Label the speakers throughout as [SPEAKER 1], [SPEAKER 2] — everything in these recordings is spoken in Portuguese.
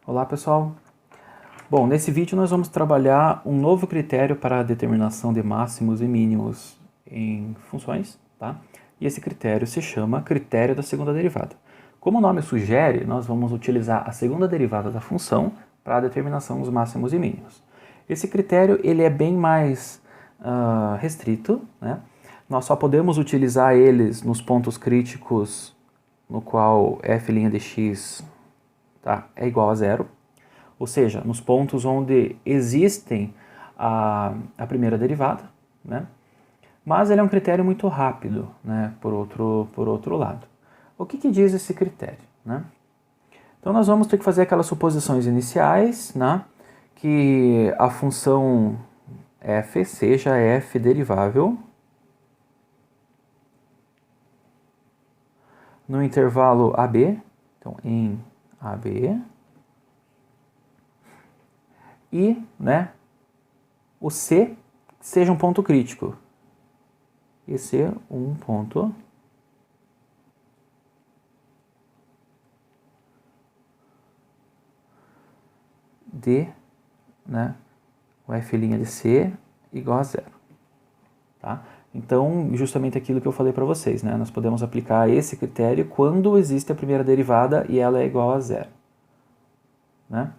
[SPEAKER 1] Olá pessoal! Bom, nesse vídeo nós vamos trabalhar um novo critério para a determinação de máximos e mínimos em funções, tá? E esse critério se chama critério da segunda derivada. Como o nome sugere, nós vamos utilizar a segunda derivada da função para a determinação dos máximos e mínimos. Esse critério ele é bem mais restrito, né? Nós só podemos utilizar eles nos pontos críticos no qual f' de x é igual a zero, ou seja, nos pontos onde existem a primeira derivada, né? Mas ele é um critério muito rápido, né? Por outro lado. O que diz esse critério, né? Então nós vamos ter que fazer aquelas suposições iniciais, né? Que a função f seja f derivável no intervalo AB, então em AB, e, né, o C seja um ponto crítico. E ser um ponto de, né, o f' de C igual a zero. Tá? Então, justamente aquilo que eu falei para vocês, né? Nós podemos aplicar esse critério quando existe a primeira derivada e ela é igual a zero. Né?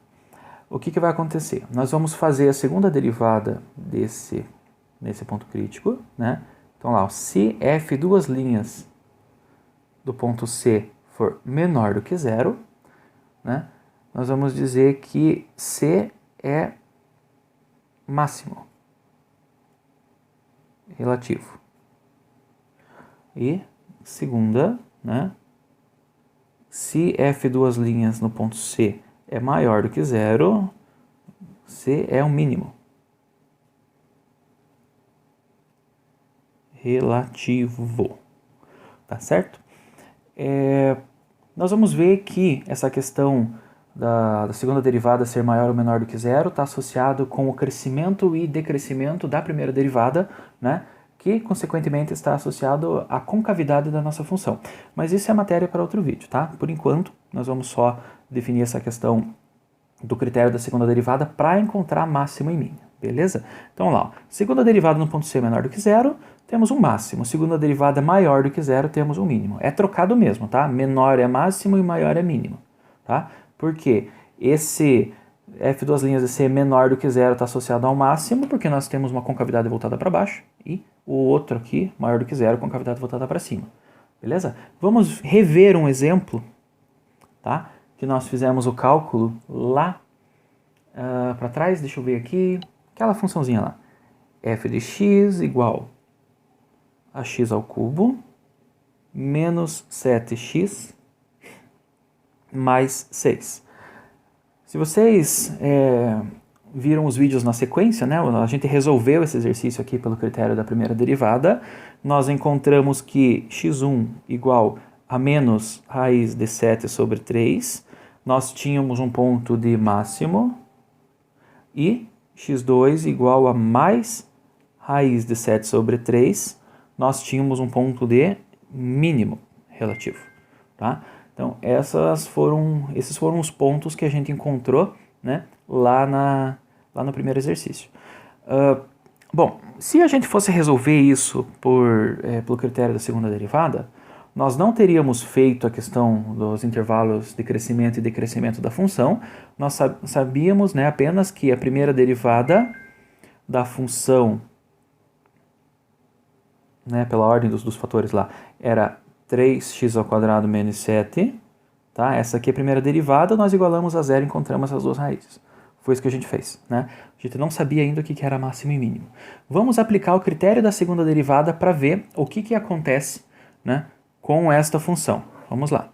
[SPEAKER 1] O que vai acontecer? Nós vamos fazer a segunda derivada nesse ponto crítico, né? Então lá, se f duas linhas do ponto C for menor do que zero, né? Nós vamos dizer que C é máximo relativo. E segunda, né? Se f duas linhas no ponto C é maior do que zero, C é o mínimo relativo, tá certo? Nós vamos ver que essa questão da segunda derivada ser maior ou menor do que zero está associado com o crescimento e decrescimento da primeira derivada, né? Que consequentemente está associado à concavidade da nossa função. Mas isso é matéria para outro vídeo, tá? Por enquanto, nós vamos só definir essa questão do critério da segunda derivada para encontrar máximo e mínimo, beleza? Então lá, ó, segunda derivada no ponto C menor do que zero, temos um máximo. Segunda derivada maior do que zero, temos um mínimo. É trocado mesmo, tá? Menor é máximo e maior é mínimo, tá? Porque esse f duas linhas de C menor do que zero está associado ao máximo, porque nós temos uma concavidade voltada para baixo, e o outro aqui, maior do que zero, concavidade voltada para cima. Beleza? Vamos rever um exemplo, tá? Que nós fizemos o cálculo lá para trás, deixa eu ver aqui, aquela funçãozinha lá. F de x igual a x ao cubo menos 7x mais 6. Se vocês viram os vídeos na sequência, né, a gente resolveu esse exercício aqui pelo critério da primeira derivada, nós encontramos que x1 igual a menos raiz de 7 sobre 3, nós tínhamos um ponto de máximo, e x2 igual a mais raiz de 7 sobre 3, nós tínhamos um ponto de mínimo relativo. Tá? Então, esses foram os pontos que a gente encontrou, né, lá no primeiro exercício. Bom, se a gente fosse resolver isso pelo critério da segunda derivada, nós não teríamos feito a questão dos intervalos de crescimento e decrescimento da função, nós sabíamos, né, apenas que a primeira derivada da função, né, pela ordem dos fatores lá, era 3x² menos 7, tá? Essa aqui é a primeira derivada, nós igualamos a zero e encontramos as duas raízes. Foi isso que a gente fez, né? A gente não sabia ainda o que era máximo e mínimo. Vamos aplicar o critério da segunda derivada para ver o que acontece, né, com esta função. Vamos lá.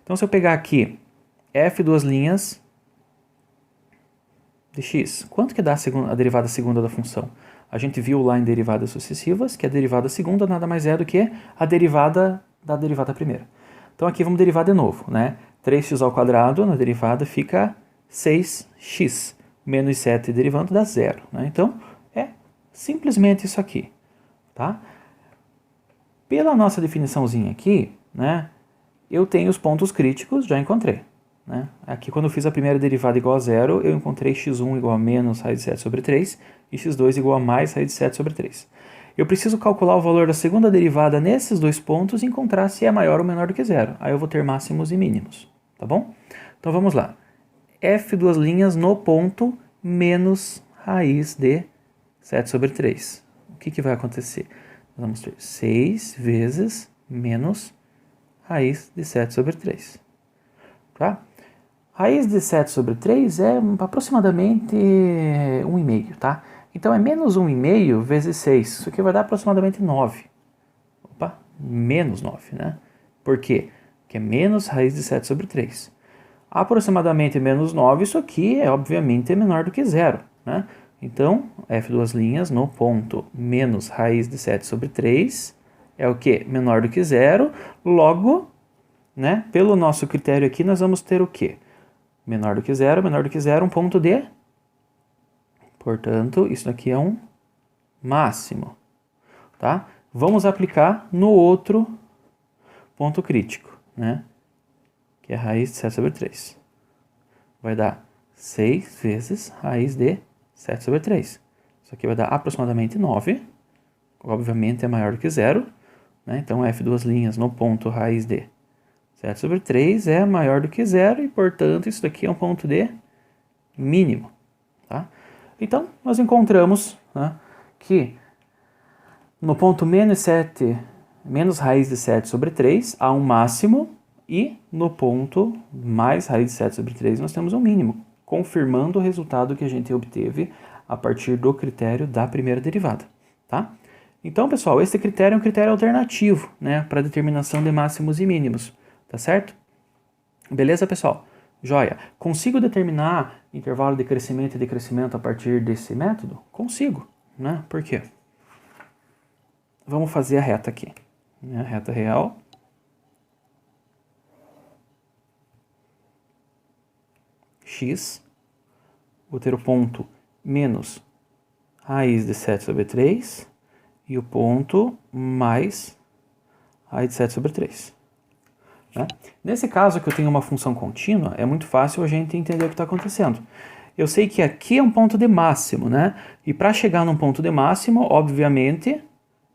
[SPEAKER 1] Então, se eu pegar aqui f duas linhas de x, quanto que dá a derivada segunda da função? A gente viu lá em derivadas sucessivas que a derivada segunda nada mais é do que a derivada da derivada primeira. Então aqui vamos derivar de novo, né? 3x² na derivada fica 6x, menos 7 derivando dá zero, né? Então é simplesmente isso aqui, tá? Pela nossa definiçãozinha aqui, né? Eu tenho os pontos críticos, já encontrei, né? Aqui quando eu fiz a primeira derivada igual a zero, eu encontrei x1 igual a menos raiz de 7 sobre 3 e x2 igual a mais raiz de 7 sobre 3. Eu preciso calcular o valor da segunda derivada nesses dois pontos e encontrar se é maior ou menor do que zero. Aí eu vou ter máximos e mínimos, tá bom? Então vamos lá. F duas linhas no ponto menos raiz de 7 sobre 3. O que vai acontecer? Nós vamos ter 6 vezes menos raiz de 7 sobre 3. Tá? Raiz de 7 sobre 3 é aproximadamente 1,5, tá? Então é menos 1,5 vezes 6. Isso aqui vai dar aproximadamente 9. Opa, menos 9, né? Por quê? Porque é menos raiz de 7 sobre 3. Aproximadamente menos 9, isso aqui é obviamente menor do que zero, né? Então, F duas linhas no ponto menos raiz de 7 sobre 3 é o quê? Menor do que zero. Logo, né, pelo nosso critério aqui, nós vamos ter o quê? Menor do que zero, um ponto de... Portanto, isso aqui é um máximo, tá? Vamos aplicar no outro ponto crítico, né? Que é a raiz de 7 sobre 3. Vai dar 6 vezes raiz de 7 sobre 3. Isso aqui vai dar aproximadamente 9. Obviamente é maior do que zero, né? Então, F duas linhas no ponto raiz de 7 sobre 3 é maior do que zero e, portanto, isso daqui é um ponto de mínimo, tá? Então, nós encontramos, né, que no ponto menos raiz de 7 sobre 3 há um máximo e no ponto mais raiz de 7 sobre 3 nós temos um mínimo, confirmando o resultado que a gente obteve a partir do critério da primeira derivada, tá? Então, pessoal, esse critério é um critério alternativo, né, para a determinação de máximos e mínimos, tá certo? Beleza, pessoal? Joia. Consigo determinar intervalo de crescimento e decrescimento a partir desse método? Consigo, né? Por quê? Vamos fazer a reta aqui. A reta real. X. Vou ter o ponto menos raiz de 7 sobre 3 e o ponto mais raiz de 7 sobre 3. Né? Nesse caso que eu tenho uma função contínua, é muito fácil a gente entender o que está acontecendo. Eu sei que aqui é um ponto de máximo, né? E para chegar num ponto de máximo, obviamente,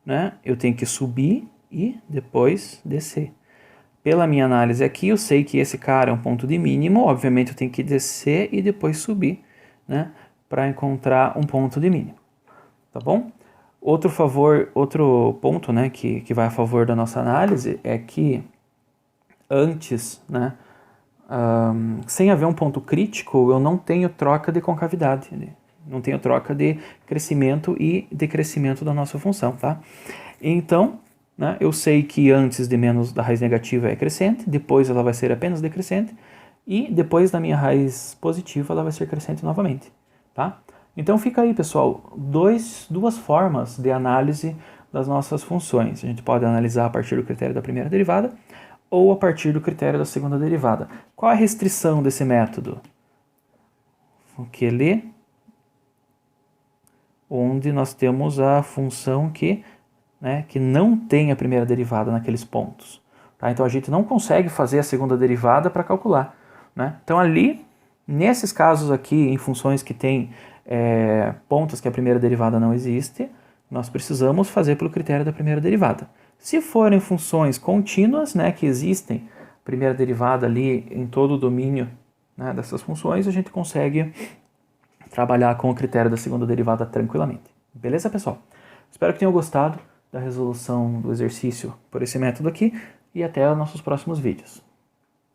[SPEAKER 1] né, eu tenho que subir e depois descer. Pela minha análise aqui, eu sei que esse cara é um ponto de mínimo, obviamente eu tenho que descer e depois subir, né, para encontrar um ponto de mínimo. Tá bom? Outro ponto, né, que vai a favor da nossa análise é que antes, né, sem haver um ponto crítico, eu não tenho troca de concavidade, não tenho troca de crescimento e decrescimento da nossa função, tá? Então, né, eu sei que antes de menos da raiz negativa é crescente, depois ela vai ser apenas decrescente, e depois da minha raiz positiva ela vai ser crescente novamente, tá? Então fica aí, pessoal, duas formas de análise das nossas funções. A gente pode analisar a partir do critério da primeira derivada, ou a partir do critério da segunda derivada. Qual é a restrição desse método? Onde nós temos a função que não tem a primeira derivada naqueles pontos. Tá? Então a gente não consegue fazer a segunda derivada para calcular. Né? Então ali, nesses casos aqui, em funções que tem pontos que a primeira derivada não existe, nós precisamos fazer pelo critério da primeira derivada. Se forem funções contínuas, né, que existem primeira derivada ali em todo o domínio, né, dessas funções, a gente consegue trabalhar com o critério da segunda derivada tranquilamente. Beleza, pessoal? Espero que tenham gostado da resolução do exercício por esse método aqui e até os nossos próximos vídeos.